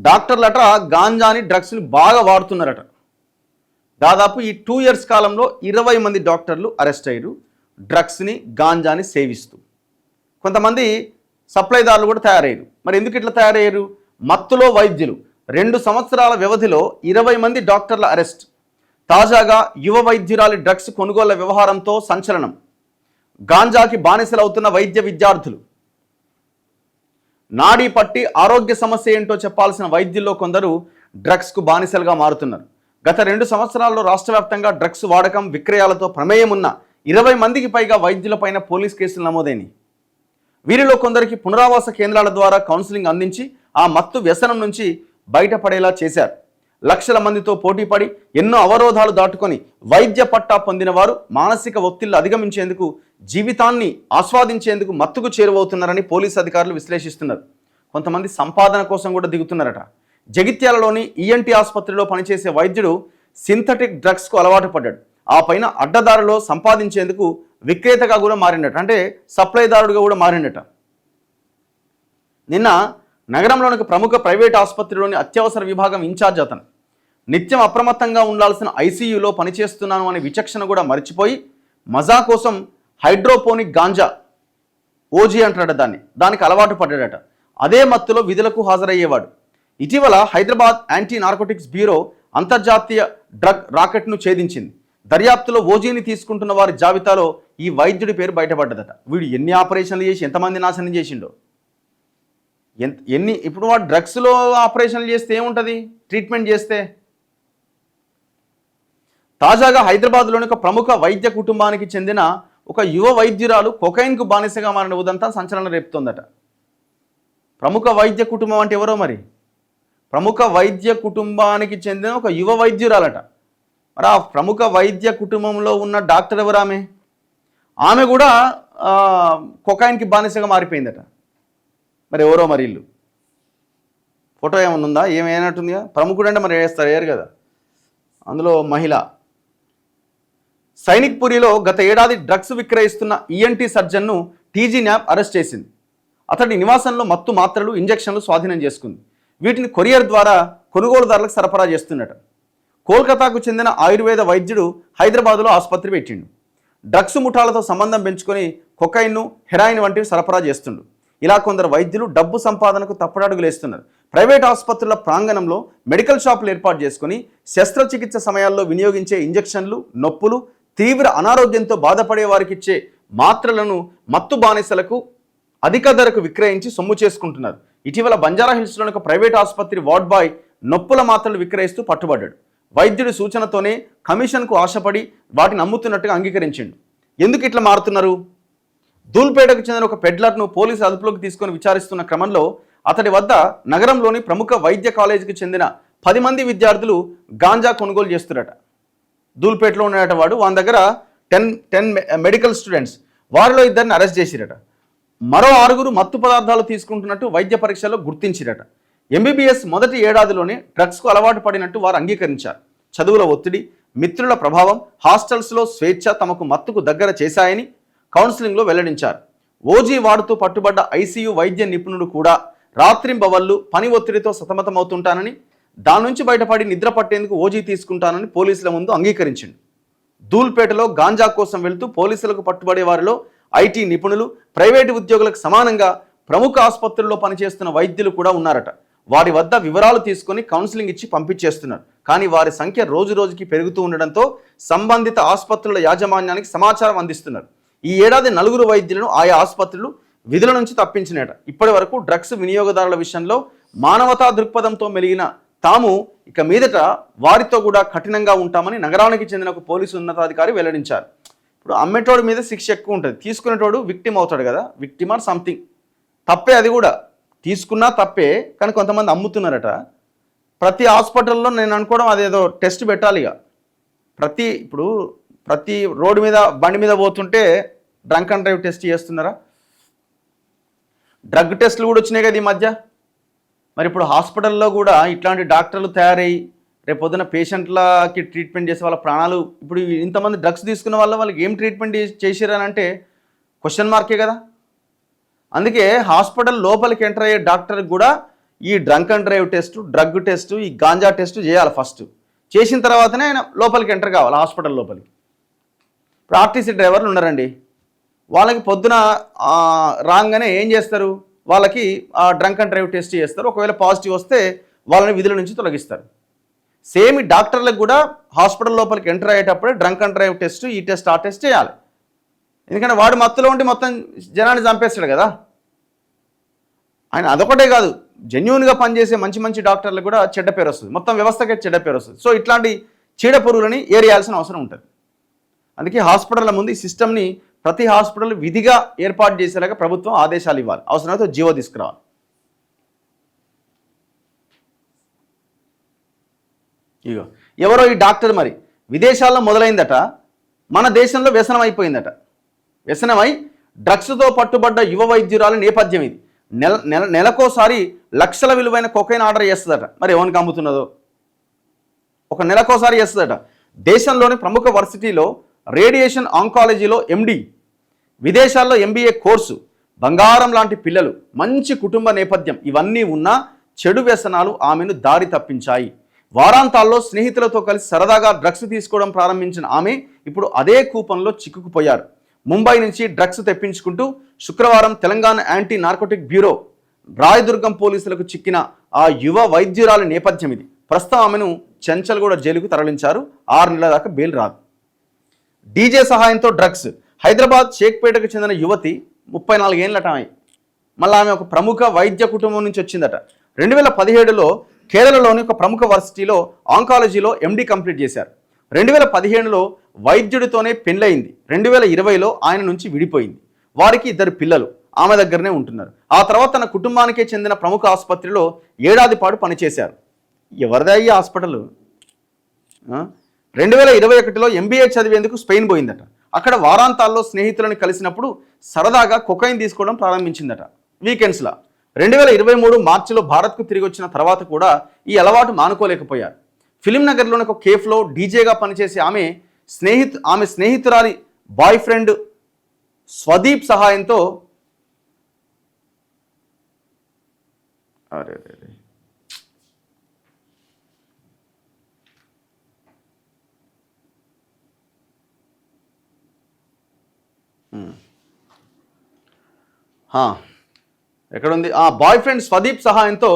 డాక్టర్లట గాంజాని డ్రగ్స్ని బాగా వాడుతున్నారట. దాదాపు ఈ 2 years కాలంలో 20 మంది డాక్టర్లు అరెస్ట్ అయ్యారు డ్రగ్స్ని గాంజాని సేవిస్తూ. కొంతమంది సప్లైదారులు కూడా తయారయ్యారు. మరి ఎందుకు ఇట్లా తయారయ్యారు? మత్తులో వైద్యులు 2 సంవత్సరాల వ్యవధిలో 20 మంది డాక్టర్ల అరెస్ట్. తాజాగా యువ వైద్యురాలి డ్రగ్స్ కొనుగోళ్ల వ్యవహారంతో సంచలనం. గాంజాకి బానిసలవుతున్న వైద్య విద్యార్థులు. నాడీ పట్టి ఆరోగ్య సమస్య ఏంటో చెప్పాల్సిన వైద్యుల్లో కొందరు డ్రగ్స్కు బానిసలుగా మారుతున్నారు. గత 2 సంవత్సరాల్లో రాష్ట్ర వ్యాప్తంగా డ్రగ్స్ వాడకం విక్రయాలతో ప్రమేయం ఉన్న 20 మందికి పైగా వైద్యులపైన పోలీస్ కేసులు నమోదైనాయి. వీరిలో కొందరికి పునరావాస కేంద్రాల ద్వారా కౌన్సిలింగ్ అందించి ఆ మత్తు వ్యసనం నుంచి బయటపడేలా చేశారు. లక్షల మందితో పోటీపడి ఎన్నో అవరోధాలు దాటుకొని వైద్య పట్టా పొందిన వారు మానసిక ఒత్తిళ్లు అధిగమించేందుకు, జీవితాన్ని ఆస్వాదించేందుకు మత్తుకు చేరువవుతున్నారని పోలీసు అధికారులు విశ్లేషిస్తున్నారు. కొంతమంది సంపాదన కోసం కూడా దిగుతున్నారట. జగిత్యాలలోని ఈఎన్టీ ఆసుపత్రిలో పనిచేసే వైద్యుడు సింథటిక్ డ్రగ్స్కు అలవాటు పడ్డాడు. ఆ పైన అడ్డదారులో సంపాదించేందుకు విక్రేతగా కూడా మారిండట, అంటే సప్లైదారుడుగా కూడా మారిండట. నిన్న నగరంలోని ప్రముఖ ప్రైవేట్ ఆసుపత్రిలోని అత్యవసర విభాగం ఇన్ఛార్జ్ అతను నిత్యం అప్రమత్తంగా ఉండాల్సిన ఐసీయూలో పనిచేస్తున్నాను అనే విచక్షణ కూడా మర్చిపోయి మజా కోసం హైడ్రోపోనిక్ గాంజా ఓజీ అంటాడు దానికి అలవాటు పడ్డాడట. అదే మత్తులో విధులకు హాజరయ్యేవాడు. ఇటీవల హైదరాబాద్ యాంటీ నార్కోటిక్స్ బ్యూరో అంతర్జాతీయ డ్రగ్ రాకెట్ను ఛేదించింది. దర్యాప్తులో ఓజీని తీసుకుంటున్న వారి జాబితాలో ఈ వైద్యుడి పేరు బయటపడ్డదట. వీడు ఎన్ని ఆపరేషన్లు చేసి ఎంతమంది నాశనం చేసిండో, ఇప్పుడు వాడు డ్రగ్స్లో ఆపరేషన్లు చేస్తే ఏముంటుంది, ట్రీట్మెంట్ చేస్తే. తాజాగా హైదరాబాద్లోని ఒక ప్రముఖ వైద్య కుటుంబానికి చెందిన ఒక యువ వైద్యురాలు కొకైన్కు బానిసగా మారిన ఉదంతా సంచలనం రేపుతోందట. ప్రముఖ వైద్య కుటుంబం అంటే ఎవరో మరి? ప్రముఖ వైద్య కుటుంబానికి చెందిన ఒక యువ వైద్యురాలట. మరి ఆ ప్రముఖ వైద్య కుటుంబంలో ఉన్న డాక్టర్ ఎవరు? ఆమె కూడా కొకైన్కి బానిసగా మారిపోయిందట. మరి ఎవరో మరి ఇల్లు ఫోటో ఏమన్నా ఉందా? ఏమైనట్టుందిగా. ప్రముఖుడు అంటే మరి వేయరు కదా. అందులో మహిళ. సైనిక్పురిలో గత ఏడాది డ్రగ్స్ విక్రయిస్తున్న ఈఎన్టీ సర్జన్ను టీజీ న్యాప్ అరెస్ట్ చేసింది. అతడి నివాసంలో మత్తు మాత్రలు, ఇంజెక్షన్లు స్వాధీనం చేసుకుంది. వీటిని కొరియర్ ద్వారా కొనుగోలుదారులకు సరఫరా చేస్తున్నట. కోల్కతాకు చెందిన ఆయుర్వేద వైద్యుడు హైదరాబాదులో ఆసుపత్రి పెట్టిండు. డ్రగ్స్ ముఠాలతో సంబంధం పెంచుకొని కొకైన్ను, హెరాయిన్ వంటివి సరఫరా చేస్తుండు. ఇలా కొందరు వైద్యులు డబ్బు సంపాదనకు తప్పడడుగులేస్తున్నారు. ప్రైవేట్ ఆసుపత్రుల ప్రాంగణంలో మెడికల్ షాపులు ఏర్పాటు చేసుకుని శస్త్రచికిత్స సమయాల్లో వినియోగించే ఇంజెక్షన్లు, నొప్పులు, తీవ్ర అనారోగ్యంతో బాధపడే వారికి ఇచ్చే మాత్రలను మత్తు బానిసలకు అధిక ధరకు విక్రయించి సొమ్ము చేసుకుంటున్నారు. ఇటీవల బంజారాహిల్స్లోని ఒక ప్రైవేట్ ఆసుపత్రి వార్డ్ బాయ్ నొప్పుల మాత్రలు విక్రయిస్తూ పట్టుబడ్డాడు. వైద్యుడి సూచనతోనే కమిషన్కు ఆశపడి వాటిని అమ్ముతున్నట్టుగా అంగీకరించిండు. ఎందుకు ఇట్లా మారుతున్నారు? దూల్పేటకు చెందిన ఒక పెడ్లర్ను పోలీసు అదుపులోకి తీసుకొని విచారిస్తున్న క్రమంలో అతడి వద్ద నగరంలోని ప్రముఖ వైద్య కాలేజీకి చెందిన 10 మంది విద్యార్థులు గాంజా కొనుగోలు చేస్తున్నట. దూల్పేటలో ఉన్నట వాడు. వాని దగ్గర 10 మెడికల్ స్టూడెంట్స్, వారిలో 2 అరెస్ట్ చేసిరట. మరో 6 మత్తు పదార్థాలు తీసుకుంటున్నట్టు వైద్య పరీక్షలో గుర్తించిరట. ఎంబీబీఎస్ మొదటి ఏడాదిలోనే డ్రగ్స్కు అలవాటు పడినట్టు వారు అంగీకరించారు. చదువుల ఒత్తిడి, మిత్రుల ప్రభావం, హాస్టల్స్లో స్వేచ్ఛ తమకు మత్తుకు దగ్గర చేశాయని కౌన్సిలింగ్లో వెల్లడించారు. ఓజీ వాడుతూ పట్టుబడ్డ ఐసీయూ వైద్య నిపుణుడు కూడా రాత్రింబవళ్లు పని ఒత్తిడితో సతమతమవుతుంటానని, దాని నుంచి బయటపడి నిద్ర పట్టేందుకు ఓజీ తీసుకుంటానని పోలీసుల ముందు అంగీకరించిండు. దూల్పేటలో గాంజా కోసం వెళ్తూ పోలీసులకు పట్టుబడే వారిలో ఐటీ నిపుణులు, ప్రైవేటు ఉద్యోగులకు సమానంగా ప్రముఖ ఆసుపత్రుల్లో పనిచేస్తున్న వైద్యులు కూడా ఉన్నారట. వారి వద్ద వివరాలు తీసుకొని కౌన్సిలింగ్ ఇచ్చి పంపించేస్తున్నారు. కానీ వారి సంఖ్య రోజు రోజుకి పెరుగుతూ ఉండడంతో సంబంధిత ఆసుపత్రుల యాజమాన్యానికి సమాచారం అందిస్తున్నారు. ఈ ఏడాది 4 వైద్యులను ఆయా ఆసుపత్రులు విధుల నుంచి తప్పించినట. ఇప్పటి వరకు డ్రగ్స్ వినియోగదారుల విషయంలో మానవతా దృక్పథంతో మెలిగిన తాము ఇక మీదట వారితో కూడా కఠినంగా ఉంటామని నగరానికి చెందిన ఒక పోలీసు ఉన్నతాధికారి వెల్లడించారు. ఇప్పుడు అమ్మేటోడి మీద శిక్ష ఎక్కువ ఉంటుంది, తీసుకునేటోడు విక్టిమ్ అవుతాడు కదా, విక్టిమ్ ఆర్ సంథింగ్. తప్పే, అది కూడా తీసుకున్నా తప్పే. కానీ కొంతమంది అమ్ముతున్నారట. ప్రతి హాస్పిటల్లో నేను అనుకోవడం అదేదో టెస్ట్ పెట్టాలి. ఇక ప్రతి రోడ్డు మీద బండి మీద పోతుంటే డ్రంక్ అండ్ డ్రైవ్ టెస్ట్ చేస్తున్నారా? డ్రగ్ టెస్టులు కూడా వచ్చినాయి కదా ఈ మధ్య. మరి ఇప్పుడు హాస్పిటల్లో కూడా ఇట్లాంటి డాక్టర్లు తయారయ్యి రేపొద్దున పేషెంట్లకి ట్రీట్మెంట్ చేసే వాళ్ళ ప్రాణాలు, ఇప్పుడు ఇంతమంది డ్రగ్స్ తీసుకున్న వాళ్ళకి ఏం ట్రీట్మెంట్ చేసిరని అంటే క్వశ్చన్ మార్కే కదా. అందుకే హాస్పిటల్ లోపలికి ఎంటర్ అయ్యే డాక్టర్కి కూడా ఈ drunk and drive test, drug test, ఈ గాంజా టెస్ట్ చేయాలి ఫస్ట్. చేసిన తర్వాతనే ఆయన లోపలికి ఎంటర్ కావాలి, హాస్పిటల్ లోపలికి. ఇప్పుడు ఆర్టీసీ డ్రైవర్లు ఉన్నారండి, వాళ్ళకి పొద్దున రాగానే ఏం చేస్తారు, వాళ్ళకి డ్రంక్ అండ్ డ్రైవ్ టెస్ట్ చేస్తారు. ఒకవేళ పాజిటివ్ వస్తే వాళ్ళని విధుల నుంచి తొలగిస్తారు. సేమ్ ఈ డాక్టర్లకు కూడా హాస్పిటల్ లోపలికి ఎంటర్ అయ్యేటప్పుడే డ్రంక్ అండ్ డ్రైవ్ టెస్ట్, ఈ టెస్ట్, ఆ టెస్ట్ చేయాలి. ఎందుకంటే వాడు మత్తులో ఉండి మొత్తం జనాన్ని చంపేస్తాడు కదా. ఆయన అదొకటే కాదు, జెన్యున్గా పనిచేసే మంచి మంచి డాక్టర్లకు కూడా చెడ్డ పేరు వస్తుంది, మొత్తం వ్యవస్థకే చెడ్డ పేరు వస్తుంది. సో ఇట్లాంటి చీడ పురుగులని ఏరియాల్సిన అవసరం ఉంటుంది. అందుకే హాస్పిటల్ల ముందు ఈ సిస్టమ్ని ప్రతి హాస్పిటల్ విధిగా ఏర్పాటు చేసేలాగా ప్రభుత్వం ఆదేశాలు ఇవ్వాలి, అవసరమైతే జీవో తీసుకురావాలి. ఇగో ఎవరో ఈ డాక్టర్ మరి విదేశాల్లో మొదలైందట, మన దేశంలో వ్యసనం అయిపోయిందట. వ్యసనమై డ్రగ్స్తో పట్టుబడ్డ యువ వైద్యురాలు నేపథ్యం ఇది. నెలకోసారి లక్షల విలువైన కొకైన్ ఆర్డర్ చేస్తుందట. మరి ఎవరికి అమ్ముతున్నదో, ఒక నెలకోసారి చేస్తుందట. దేశంలోని ప్రముఖ వర్సిటీలో రేడియేషన్ ఆంకాలజీలో MD, విదేశాల్లో MBA కోర్సు, బంగారం లాంటి పిల్లలు, మంచి కుటుంబ నేపథ్యం, ఇవన్నీ ఉన్నా చెడు వ్యసనాలు ఆమెను దారి తప్పించాయి. వారాంతాల్లో స్నేహితులతో కలిసి సరదాగా డ్రగ్స్ తీసుకోవడం ప్రారంభించిన ఆమె ఇప్పుడు అదే కూపంలో చిక్కుకుపోయారు. ముంబై నుంచి డ్రగ్స్ తెప్పించుకుంటూ శుక్రవారం Telangana anti narcotic bureau Rayadurgam పోలీసులకు చిక్కిన ఆ యువ వైద్యురాలి నేపథ్యం ఇది. ప్రస్తుతం ఆమెను చెంచల్గూడ జైలుకు తరలించారు. 6 నెలల దాకా బెయిల్ రాదు. డీజే సహాయంతో డ్రగ్స్. హైదరాబాద్ షేక్పేటకు చెందిన యువతి 34 ఏళ్ళట. మళ్ళీ ఆమె ఒక ప్రముఖ వైద్య కుటుంబం నుంచి వచ్చిందట. 2017లో కేరళలోని ఒక ప్రముఖ వర్సిటీలో ఆంకాలజీలో MD కంప్లీట్ చేశారు. 2015లో వైద్యుడితోనే పెళ్ళయింది. 2020లో ఆయన నుంచి విడిపోయింది. వారికి 2 పిల్లలు, ఆమె దగ్గరనే ఉంటున్నారు. ఆ తర్వాత తన కుటుంబానికే చెందిన ప్రముఖ ఆసుపత్రిలో 1 ఏడాది పాటు పనిచేశారు. ఎవరిదా ఈ హాస్పిటల్? 2021లో MBA చదివేందుకు స్పెయిన్ పోయిందట. అక్కడ వారాంతాల్లో స్నేహితులను కలిసినప్పుడు సరదాగా కొకైన్ తీసుకోవడం ప్రారంభించిందట వీకెండ్స్లో. 2023 మార్చిలో భారత్కు తిరిగి వచ్చిన తర్వాత కూడా ఈ అలవాటు మానుకోలేకపోయారు. ఫిలిం నగర్లోని ఒక కేఫ్లో డీజేగా పనిచేసే ఆమె స్నేహితురాలి బాయ్ ఫ్రెండ్ స్వదీప్ సహాయంతో ఎక్కడుంది, బాయ్ ఫ్రెండ్ స్వదీప్ సహాయంతో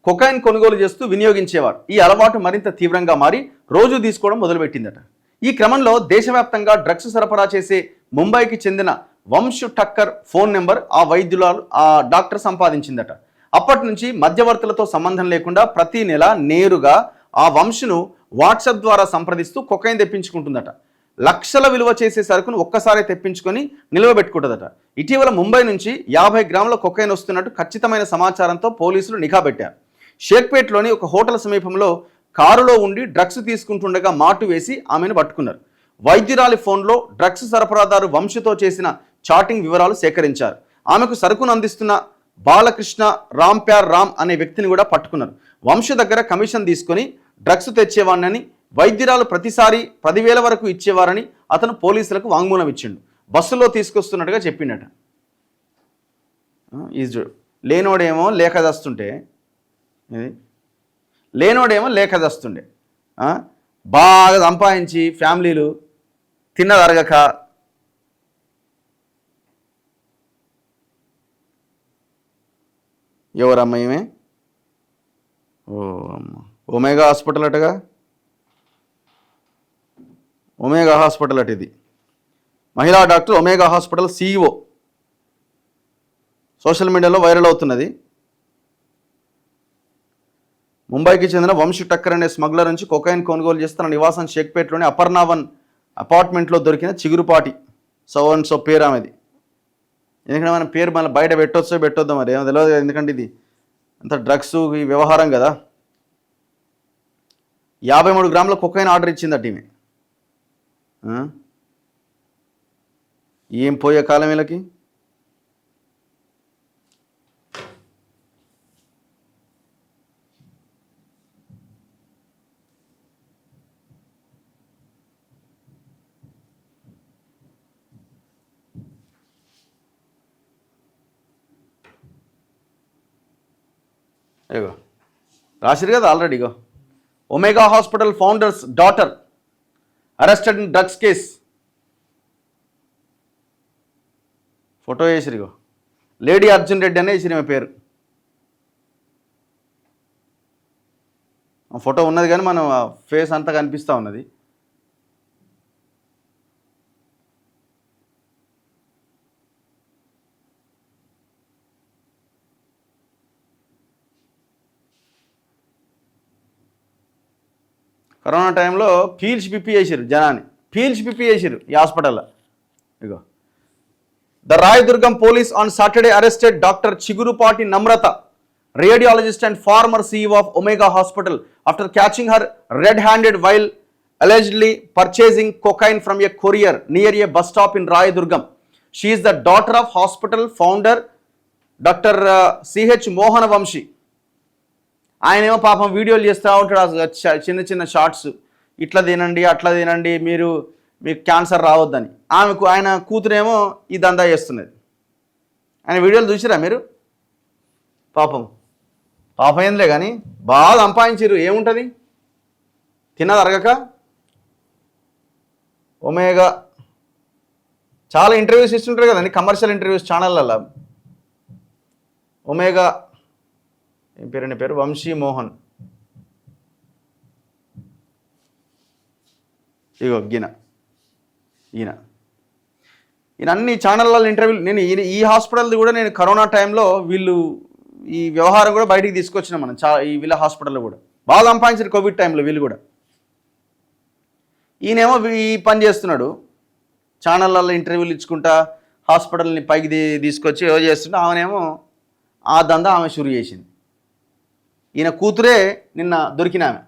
కొకైన్ కొనుగోలు చేస్తూ వినియోగించేవారు. ఈ అలవాటు మరింత తీవ్రంగా మారి రోజు తీసుకోవడం మొదలుపెట్టిందట. ఈ క్రమంలో దేశవ్యాప్తంగా డ్రగ్స్ సరఫరా చేసే ముంబైకి చెందిన వంశ్ ఠక్కర్ ఫోన్ నెంబర్ ఆ డాక్టర్ సంపాదించిందట. అప్పటి నుంచి మధ్యవర్తులతో సంబంధం లేకుండా ప్రతి నెల నేరుగా ఆ వంశును వాట్సాప్ ద్వారా సంప్రదిస్తూ కొకైన్ తెప్పించుకుంటుందట. లక్షల విలువ చేసే సరుకును ఒక్కసారి తెప్పించుకొని నిల్వబెట్టుకుంటుందట. ఇటీవల ముంబై నుంచి 50 గ్రాముల కొకైన్ వస్తున్నట్టు ఖచ్చితమైన సమాచారంతో పోలీసులు నిఘా పెట్టారు. షేక్పేట్లోని ఒక హోటల్ సమీపంలో కారులో ఉండి డ్రగ్స్ తీసుకుంటుండగా మాటు వేసి ఆమెను పట్టుకున్నారు. వైద్యురాలి ఫోన్లో డ్రగ్స్ సరఫరాదారు వంశుతో చేసిన చాటింగ్ వివరాలు సేకరించారు. ఆమెకు సరుకును అందిస్తున్న బాలకృష్ణ రామ్ అనే వ్యక్తిని కూడా పట్టుకున్నారు. వంశు దగ్గర కమిషన్ తీసుకొని డ్రగ్స్ తెచ్చేవాడినని, వైద్యురాలు ప్రతిసారి 10,000 వరకు ఇచ్చేవారని అతను పోలీసులకు వాంగ్మూలం ఇచ్చిండు. బస్సులో తీసుకొస్తున్నట్టుగా చెప్పిండట. లేనోడేమో లేక దస్తుండే బాగా సంపాదించి ఫ్యామిలీలు తిన్నదరగక ఎవరమ్మ ఈమె? ఒమేగా హాస్పిటల్ అటగా, ఒమేగా హాస్పిటల్ అట. ఇది మహిళా doctor omega hospital CEO. Social మీడియాలో వైరల్ అవుతున్నది. ముంబైకి చెందిన వంశ్ ఠక్కర్ అనే స్మగ్లర్ నుంచి కొకైన్ కొనుగోలు చేస్తున్న నివాసం షేక్పేట్లోని అపర్ణావన్ అపార్ట్మెంట్లో దొరికిన చిగురుపాటి సో పేరు ఆమెది. ఎందుకంటే మన పేరు మళ్ళీ బయట పెట్టొద్దాం మరి ఏమో తెలియదు. ఎందుకంటే ఇది అంత డ్రగ్స్ ఈ వ్యవహారం కదా. 53 గ్రాముల కొకైన్ ఆర్డర్ ఇచ్చిందట ఈమె. ఏం పోయే కాలం వీళ్ళకి. ఇగో రాసిరు కదా ఆల్రెడీ. ఇగో Omega hospital founder's daughter arrested in drugs case. Photo వేసిరు. ఇగో లేడీ అర్జున్ రెడ్డి అనే వేసిరు ఈమె పేరు. ఫోటో ఉన్నది కానీ మనం ఫేస్ అంతా కనిపిస్తూ ఉన్నది. కరోనా టైంలో పీల్చి పిప్పి చేసిరు జనాన్ని, పీల్చి పిప్పి చేసిరు ఈ హాస్పిటల్లో. ఇగో the Rayadurgam police on Saturday arrested doctor Chigurupati Namrata, radiologist and former CEO of Omega Hospital, after catching her red-handed while allegedly purchasing cocaine from a courier near a bus stop in Rayadurgam. She is the daughter of hospital founder Dr. C.H. Mohan Vamshi. ఆయనేమో పాపం వీడియోలు చేస్తూ ఉంటాడు, చిన్న చిన్న shorts, ఇట్లా తినండి అట్లా తినండి మీకు క్యాన్సర్ రావద్దని. ఆయన కూతురేమో ఈ దందా చేస్తున్నది. ఆయన వీడియోలు చూసిరా మీరు? పాపం ఏంలే కానీ బాగా సంపాదించారు. ఏముంటుంది తిన్నది అరగక. ఒమేగా చాలా ఇంటర్వ్యూస్ ఇస్తుంటారు కదండి, కమర్షియల్ ఇంటర్వ్యూస్ ఛానళ్ళల్లో. ఒమేగా ఏం పేరు వంశీ మోహన్. ఇగో ఈయన అన్ని ఛానళ్ళల్లో ఇంటర్వ్యూలు. నేను ఈ హాస్పిటల్ది కూడా నేను కరోనా టైంలో వీళ్ళు ఈ వ్యవహారం కూడా బయటికి తీసుకొచ్చినాం మనం. ఈ వీళ్ళ హాస్పిటల్లో కూడా బాగా సంపాదించారు కోవిడ్ టైంలో వీళ్ళు కూడా. ఈయనేమో ఈ పని చేస్తున్నాడు, ఛానళ్ళల్లో ఇంటర్వ్యూలు ఇచ్చుకుంటా హాస్పిటల్ని పైకి తీసుకొచ్చి ఏదో చేస్తుంటే ఆమెనేమో ఆ దందా ఆమె షురు చేసింది. ఈయన కూతురే నిన్న దొరికిన ఆమె.